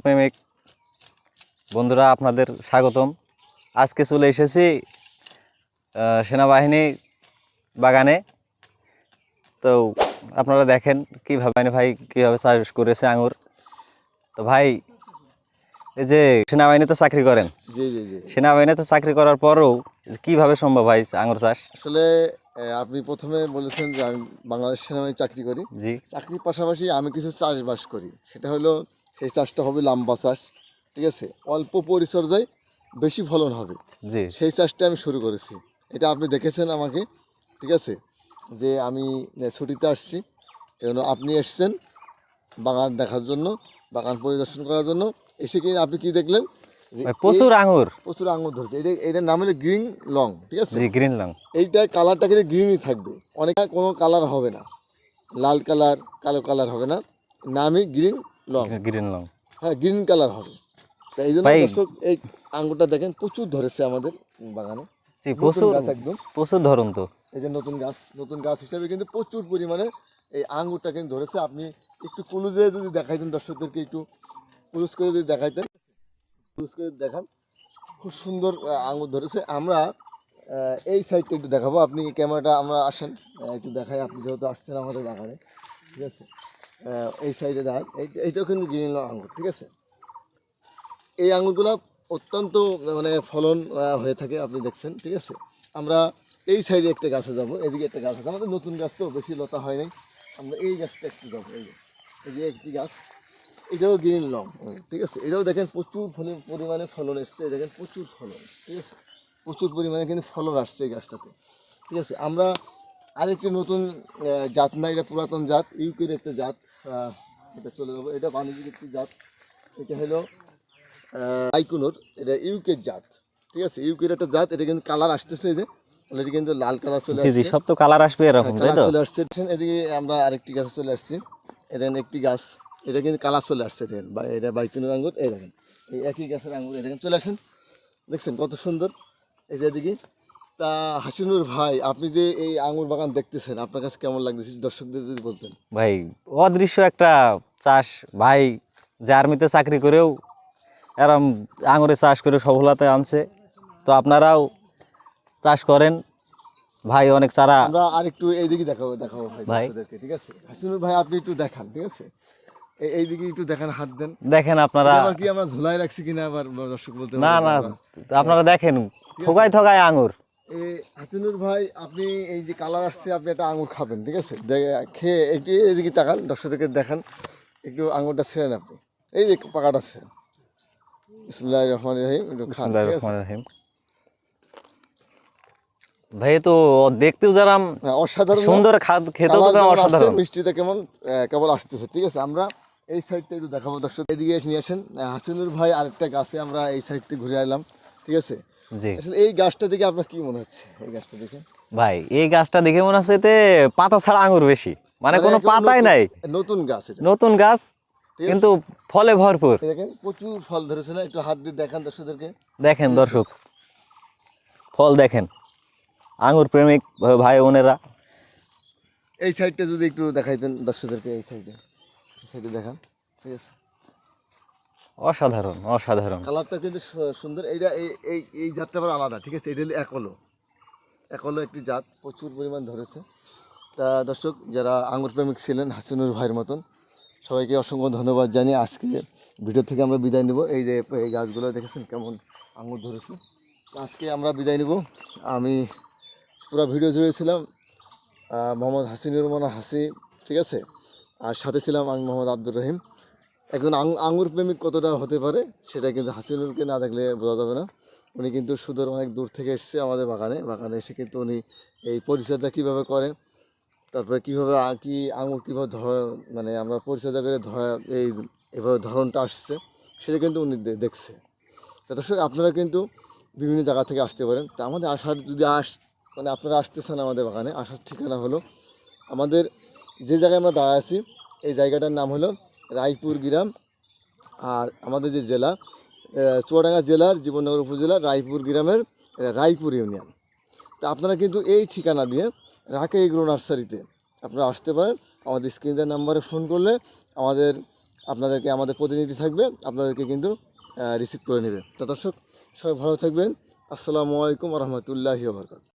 প্রেমিক বন্ধুরা, আপনাদের স্বাগতম। আজকে চলে এসেছি সেনাবাহিনী বাগানে। তো আপনারা দেখেন কীভাবে ভাই কীভাবে চাষ করেছে আঙুর। তো ভাই, এই যে সেনাবাহিনীতে চাকরি করেন, জি জি জি সেনাবাহিনীতে চাকরি করার পরেও কিভাবে সম্ভব ভাই আঙুর চাষ? আসলে আপনি প্রথমে বলেছেন যে আমি বাংলাদেশ সেনাবাহিনী চাকরি করি। জি চাকরির পাশাপাশি আমি কিছু চাষবাস করি। সেটা হলো সেই চাষটা হবে লাম্বা চাষ, ঠিক আছে, অল্প পরিচর্যায় বেশি ফলন হবে, জি সেই চাষটা আমি শুরু করেছি। এটা আপনি দেখেছেন আমাকে, ঠিক আছে, যে আমি ছুটিতে আসছি, এবং আপনি এসছেন বাগান দেখার জন্য, বাগান পরিদর্শন করার জন্য। এসে কি আপনি কি দেখলেন? যে প্রচুর আঙুর। প্রচুর আঙুর ধরছে। এটার নাম হলো গ্রিন লং, ঠিক আছে। জি, গ্রিন লং। এইটা কালারটা কিন্তু গ্রিনই থাকবে, অনেক কোনো কালার হবে না, লাল কালার কালো কালার হবে না, নামই গ্রিন লং। গ্রিন লং, হ্যাঁ, গ্রিন কালার হবে। তো এই জন্য ভাই দর্শক এই আঙুরটা দেখেন প্রচুর ধরেছে আমাদের বাগানে। জি নতুন প্রচুর গাছ একদম, প্রচুর ধরুন। তো এই যে নতুন গাছ হিসাবে কিন্তু প্রচুর পরিমাণে এই আঙুরটা কিন্তু ধরেছে। আপনি একটু ক্লোজে যদি দেখাইতেন দর্শকদেরকে, একটু ক্লোজ করে যদি দেখাইতেন, ক্লোজ করে দেখান, খুব সুন্দর আঙুর ধরেছে। আমরা এই সাইডটা একটু দেখাবো, আপনি ক্যামেরাটা আমরা আসেন একটু দেখাই, আপনি যেহেতু আসছেন আমাদের বাগানে, ঠিক আছে। এই সাইডে দেখান, এইটাও কিন্তু গ্রিন আঙুর, ঠিক আছে। এই আঙুরগুলো অত্যন্ত মানে ফলন হয়ে থাকে, আপনি দেখছেন, ঠিক আছে। আমরা এই সাইডে একটা গাছে যাব, এদিকে একটা গাছ আছে আমাদের, নতুন গাছ তো বেশি লতা হয় নাই। আমরা এই গাছটা একটু যাবো, এই যে একটি গাছ, এটাও গ্রিন লং, ঠিক আছে। এটাও দেখেন প্রচুর পরিমাণে ফলন এসছে, দেখেন প্রচুর ফলন, ঠিক আছে, প্রচুর পরিমাণে কিন্তু ফলন আসছে এই গাছটাতে, ঠিক আছে। আমরা আরেকটি নতুন জাত না, এটা পুরাতন জাত, ইউকের একটা জাত, এটা চলে যাবো। এটা বাণিজ্যিক একটি জাত, এটা হলো আইকুনোর, এটা ইউকের জাত, ঠিক আছে, ইউকের একটা জাত। এটা কিন্তু কালার আসতেছে, এই যে অলরেডি কিন্তু লাল কালার চলে জি জি, আসছে। সব তো কালার আসবে এরকম, তাই কালার তো? চলে আসছে। এদিকে আমরা আরেকটি গাছে চলে আসছি, এখানে একটি গাছ, এটা কিন্তু কালার চলে আসছে, দেখেন বা এটা বাইকুনের আঙুর, এই দেখেন এই একই গাছের আঙুর, এই দেখেন চলে আসেন, দেখছেন কত সুন্দর। এই যে এদিকে। তা হাসিনুর ভাই, আপনি যে এই আঙুর বাগান দেখতেছেন, আপনার কাছে কেমন লাগতেছে দর্শকদের যদি বলতেন? ভাই, অদৃশ্য একটা চাষ ভাই, যে আর্মিতে চাকরি করেও এরম আঙুরে চাষ করে সফলতা আনছে। তো আপনারাও চাষ করেন ভাই, অনেক চারা। আমরা আরেকটু এইদিকে দেখাবো ভাই ভাই দর্শকদেরকে, ঠিক আছে। হাসিনুর ভাই, আপনি একটু দেখান, ঠিক আছে, এইদিকে একটু দেখান, হাত দেন। দেখেন আপনারা। এটা আবার কি আমরা ঝুলাই রাখছি কিনা আবার দর্শক বলতে না পারে যে না, আমরা, আপনারা দেখেন ঠিক আছে। থোকায় থোকায় আঙুর। এই হাসিনুর ভাই, আপনি এই যে কালার আসছে, আপনি একটা আঙুর খাবেন, ঠিক আছে, খেয়ে একটু এদিকে তাকান, দর্শকদেরকে দেখান, একটু আঙুরটা ছেড়েন আপনি, এই যে পাকাটা ছেড়েন। বিসমিল্লাহির রহমানির রহিম, একটু খান, বিসমিল্লাহির ঠিক আছে। রহমানির রহিম। ভাই, তো দেখতেও যারা হ্যাঁ, অসাধারণ, সুন্দর, খেতেও তো কালার যেমন আসছে, অসাধারণ। মিষ্টিতে কেমন কেবল আসতেছে, ঠিক আছে। আমরা এই সাইডটা একটু দেখাবো দর্শক, এদিকে এসে নিয়ে আসেন। হাসিনুর ভাই আরেকটা গাছে আমরা এই সাইডটা ঘুরে এলাম, ঠিক আছে। জি আসলে এই গাছটা দেখে আপনার কি মনে হচ্ছে? এই গাছটা দেখে ভাই, এই গাছটা দেখে মনে হচ্ছে এতে পাতা ছাড়া আঙুর বেশি, মানে কোনো একেবারে পাতাই নাই। নতুন গাছ এটা, নতুন গাছ, ঠিক আছে। কিন্তু ফলে ভরপুর। এই দেখেন প্রচুর ফল ধরেছে না, একটু হাত দিয়ে দেখান দর্শকদেরকে, দেখেন ঠিক আছে? দর্শক, ফল দেখেন, আঙুর প্রেমিক ভাই বোনেরা। এই সাইডটা যদি একটু দেখাইতেন দর্শকদেরকে, এই সাইডে দেখান, ঠিক আছে। অসাধারণ অসাধারণ। কালারটা কিন্তু সুন্দর। এইটা এই জাতটা আবার আলাদা, ঠিক আছে। এটা হলো একলো একটি জাত, প্রচুর পরিমাণ ধরেছে। তা দর্শক, যারা আঙুর প্রেমিক ছিলেন হাসিনুর ভাইয়ের মতন, সবাইকে অসংখ্য ধন্যবাদ জানিয়ে আজকে ভিডিও থেকে আমরা বিদায় নেব। এই যে এই গাছগুলো দেখেছেন কেমন আঙুর ধরেছে। আজকে আমরা বিদায় নেব। আমি পুরো ভিডিও জুড়েছিলাম মোহাম্মদ হাসিনুর হাসি, ঠিক আছে, আর সাথে ছিলাম আমি মোহাম্মদ আব্দুর রহিম। একজন আঙুর প্রেমিক কতটা হতে পারে সেটা কিন্তু হাসিনুরকে না দেখলে বোঝা যাবে না। উনি কিন্তু সুদূর অনেক দূর থেকে এসছে আমাদের বাগানে এসে কিন্তু উনি এই পরিচর্যা কীভাবে করেন, তারপরে কীভাবে কি আঙুর কীভাবে মানে আমরা পরিচর্যা করে এই এভাবে ধরনটা আসছে, সেটা কিন্তু উনি দেখছে। দর্শক, আপনারা কিন্তু বিভিন্ন জায়গা থেকে আসতে পারেন। তা আমাদের আসার যদি মানে আপনারা আসতেছেন আমাদের বাগানে, আসার ঠিকানা হলো আমাদের যে জায়গায় আমরা দাঁড়ায় আছি, এই জায়গাটার নাম হলো রায়পুর গ্রাম। আর আমাদের যে জেলা, চুয়াডাঙ্গা জেলার জীবননগর উপজেলার রায়পুর গ্রামের রায়পুর ইউনিয়ন। তা আপনারা কিন্তু এই ঠিকানা দিয়ে রাকে এগ্রো নার্সারিতে আপনারা আসতে পারেন। আমাদের স্ক্রিনের নাম্বারে ফোন করলে আমাদের আপনাদেরকে আমাদের প্রতিনিধি থাকবে, আপনাদেরকে কিন্তু রিসিভ করে নেবে। তা দর্শক সবাই ভালো থাকবেন। আসসালামু আলাইকুম রহমতুল্লাহি ওয়া বারাকাতুহু।